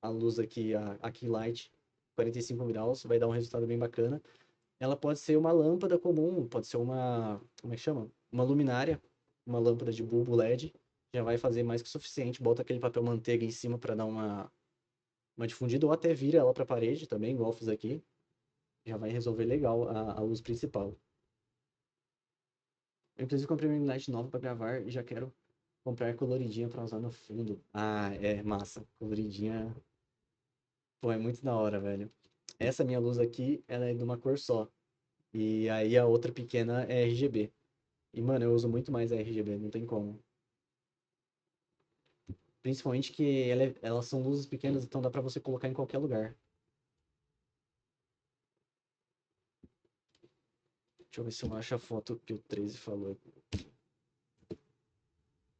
a luz aqui, a key light, 45 graus, vai dar um resultado bem bacana. Ela pode ser uma lâmpada comum, pode ser uma, como é que chama? Uma luminária, uma lâmpada de bulbo LED, já vai fazer mais que o suficiente. Bota aquele papel manteiga em cima para dar uma difundida, ou até vira ela para a parede também, igual eu fiz aqui. Já vai resolver legal a luz principal. Eu, inclusive, comprei uma light nova para gravar e já quero comprar coloridinha para usar no fundo. Ah, é massa. Coloridinha, pô, é muito da hora, velho. Essa minha luz aqui, ela é de uma cor só. E aí a outra pequena é RGB. E, mano, eu uso muito mais a RGB, não tem como. Principalmente que elas são luzes pequenas, então dá pra você colocar em qualquer lugar. Deixa eu ver se eu acho a foto que o 13 falou.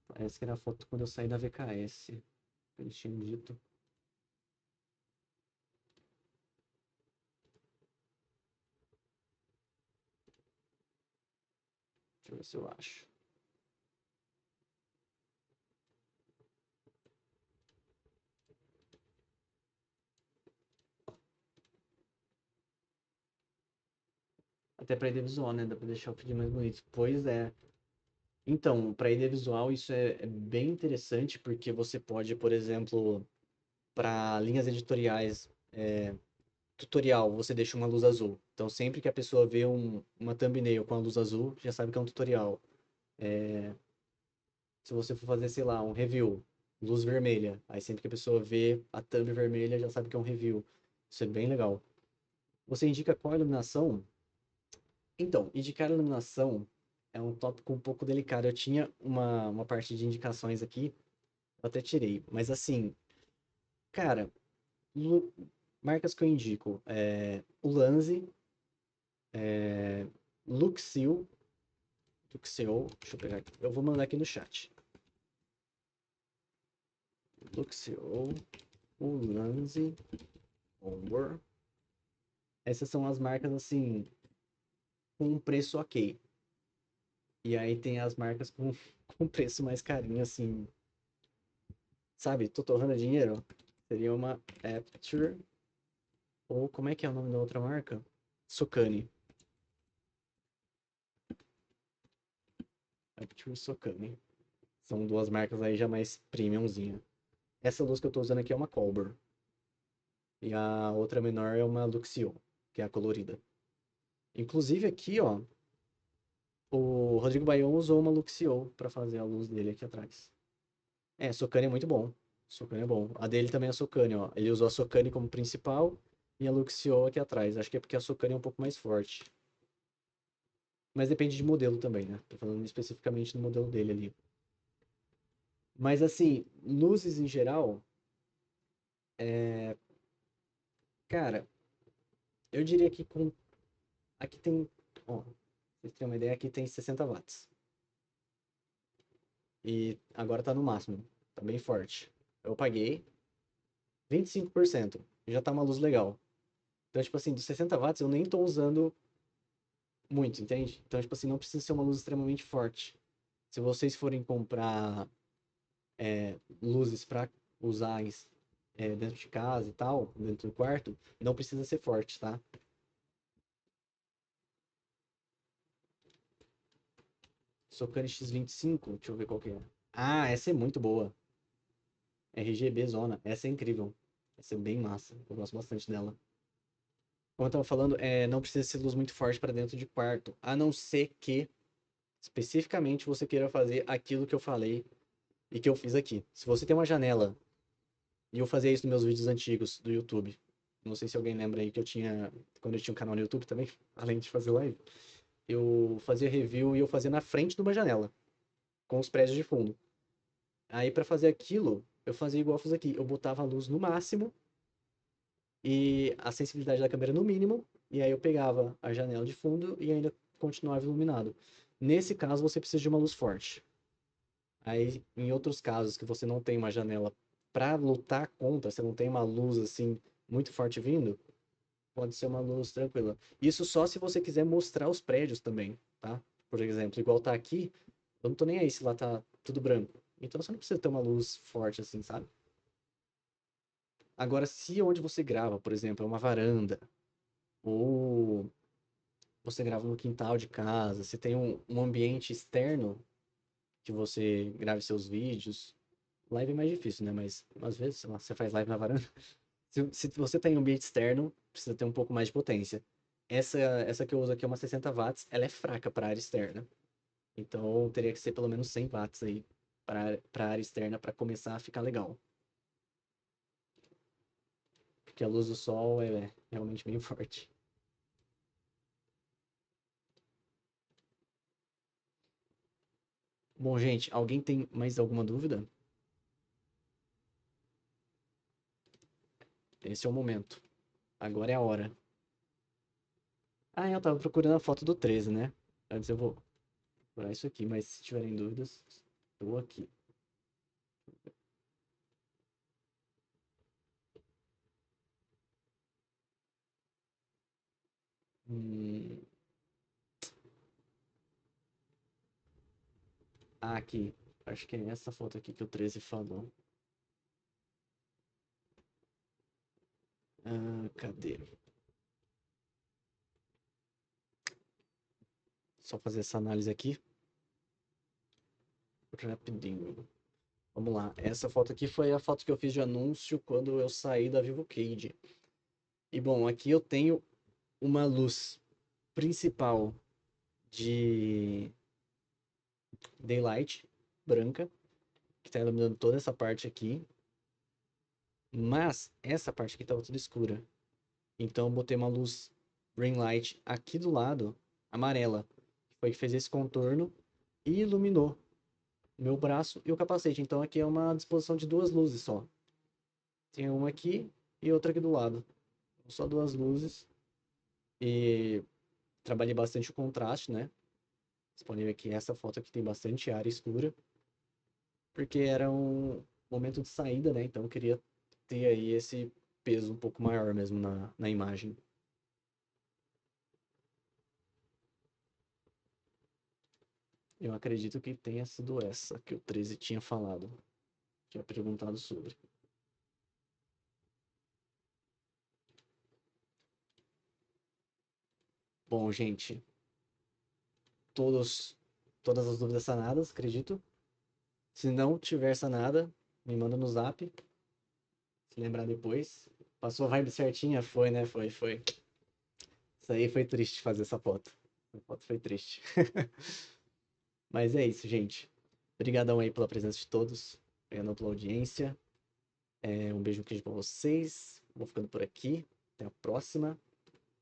Parece que era a foto quando eu saí da VKS. Eles tinham dito. Deixa eu ver se eu acho. Até para ID visual, né? Dá para deixar o feed mais bonito. Pois é. Então, para ID visual, isso é bem interessante, porque você pode, por exemplo, para linhas editoriais, tutorial, você deixa uma luz azul. Então, sempre que a pessoa vê uma thumbnail com a luz azul, já sabe que é um tutorial. Se você for fazer, sei lá, um review, luz vermelha, aí sempre que a pessoa vê a thumb vermelha, já sabe que é um review. Isso é bem legal. Você indica qual iluminação? Então, indicar iluminação é um tópico um pouco delicado. Eu tinha uma parte de indicações aqui, eu até tirei. Mas assim, cara, lu- marcas que eu indico o Lanze, Luxil, Luxio, deixa eu pegar aqui. Eu vou mandar aqui no chat. Luxio, Ulanzi, Ombor. Essas são as marcas assim, com um preço ok. E aí tem as marcas com, com preço mais carinho, assim, sabe? Tô torrando dinheiro. Seria uma Aperture, ou como é que é o nome da outra marca? Socani. Aperture Socani. São duas marcas aí já mais premiumzinha. Essa luz que eu tô usando aqui é uma Colbur. E a outra menor é uma Luxio, que é a colorida. Inclusive aqui, ó, o Rodrigo Baião usou uma Luxio pra fazer a luz dele aqui atrás. Socani é muito bom. Socani é bom. A dele também é Socani, ó. Ele usou a Socani como principal e a Luxio aqui atrás. Acho que é porque a Socani é um pouco mais forte. Mas depende de modelo também, né? Tô falando especificamente do modelo dele ali. Mas assim, luzes em geral, cara, eu diria que com. Aqui tem. Ó, pra vocês terem uma ideia, aqui tem 60 watts. E agora tá no máximo. Tá bem forte. Eu paguei 25%. Já tá uma luz legal. Então, tipo assim, dos 60 watts eu nem tô usando muito, entende? Então, tipo assim, não precisa ser uma luz extremamente forte. Se vocês forem comprar luzes para usar dentro de casa e tal, dentro do quarto, não precisa ser forte, tá? Socani X25, deixa eu ver qual que é. Ah, essa é muito boa. RGB Zona, essa é incrível. Essa é bem massa, eu gosto bastante dela. Como eu tava falando, não precisa ser luz muito forte para dentro de quarto, a não ser que especificamente você queira fazer aquilo que eu falei e que eu fiz aqui. Se você tem uma janela, e eu fazia isso nos meus vídeos antigos do YouTube. Não sei se alguém lembra aí que eu tinha, quando eu tinha um canal no YouTube também, além de fazer live, eu fazia review e eu fazia na frente de uma janela, com os prédios de fundo. Aí para fazer aquilo, eu fazia igual eu fiz aqui, eu botava a luz no máximo e a sensibilidade da câmera no mínimo, e aí eu pegava a janela de fundo e ainda continuava iluminado. Nesse caso, você precisa de uma luz forte. Aí, em outros casos que você não tem uma janela para lutar contra, você não tem uma luz assim muito forte vindo, pode ser uma luz tranquila. Isso só se você quiser mostrar os prédios também, tá? Por exemplo, igual tá aqui, eu não tô nem aí se lá tá tudo branco. Então você não precisa ter uma luz forte assim, sabe? Agora, se onde você grava, por exemplo, é uma varanda, ou você grava no quintal de casa, se tem um ambiente externo que você grave seus vídeos. Live é mais difícil, né? Mas às vezes, sei lá, você faz live na varanda. Se você tem um ambiente externo, precisa ter um pouco mais de potência. Essa que eu uso aqui é uma 60 watts, ela é fraca para área externa. Então teria que ser pelo menos 100 watts aí para área externa para começar a ficar legal. Porque a luz do sol é realmente bem forte. Bom, gente, alguém tem mais alguma dúvida? Esse é o momento. Agora é a hora. Ah, eu tava procurando a foto do 13, né? Antes eu vou procurar isso aqui, mas se tiverem dúvidas, estou aqui. Hum, Ah, aqui. Acho que é essa foto aqui que o 13 falou. Ah, cadê? Só fazer essa análise aqui. Rapidinho. Vamos lá. Essa foto aqui foi a foto que eu fiz de anúncio quando eu saí da Vivo Cage. E bom, aqui eu tenho uma luz principal de daylight branca, que está iluminando toda essa parte aqui. Mas essa parte aqui estava tudo escura. Então eu botei uma luz ring light aqui do lado, amarela. Foi que fez esse contorno e iluminou meu braço e o capacete. Então aqui é uma disposição de duas luzes só. Tem uma aqui e outra aqui do lado. Só duas luzes. E trabalhei bastante o contraste, né? Vocês podem ver que essa foto aqui tem bastante área escura. Porque era um momento de saída, né? Então eu queria ter aí esse peso um pouco maior mesmo na imagem. Eu acredito que tenha sido essa que o 13 tinha falado. Tinha perguntado sobre. Bom, gente, todas as dúvidas sanadas, acredito. Se não tiver sanada, me manda no zap. Se lembrar depois. Passou a vibe certinha? Foi, né? Foi. Isso aí foi triste fazer essa foto. A foto foi triste. Mas é isso, gente. Obrigadão aí pela presença de todos. Obrigadão pela audiência. Um beijo, queijo pra vocês. Vou ficando por aqui. Até a próxima.